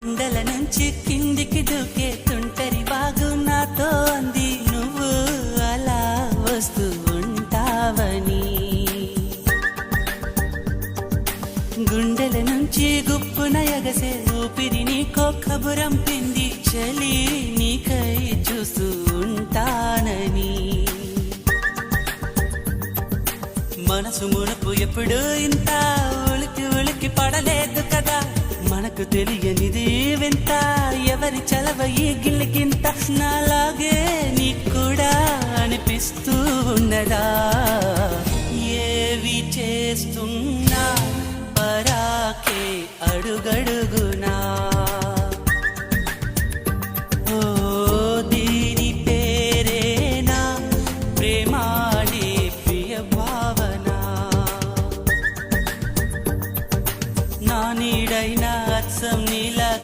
కొండల నుంచి కిందికి దూకే తుంటరి వాగు నాతో అంది నువ్వు అలా వస్తూ ఉంటావని. గుండెల నుంచి గుప్పున ఎగసే ఊపిరి నీకో కబురంపింది చలి నీకై చూస్తూ ఉంటానని. మనసు మునుపు ఎప్పుడు ఇంత ఉలికి ఉలికి పడలేదు కదా, మనకు తెలియనిది వింత ఎవరి చలవ ఈ గిల్లికింత. నాలాగే నీకు కూడా అనిపిస్తూ ఉన్నదా, ఏవి చేస్తున్నా పరాకే అడుగడుగునా.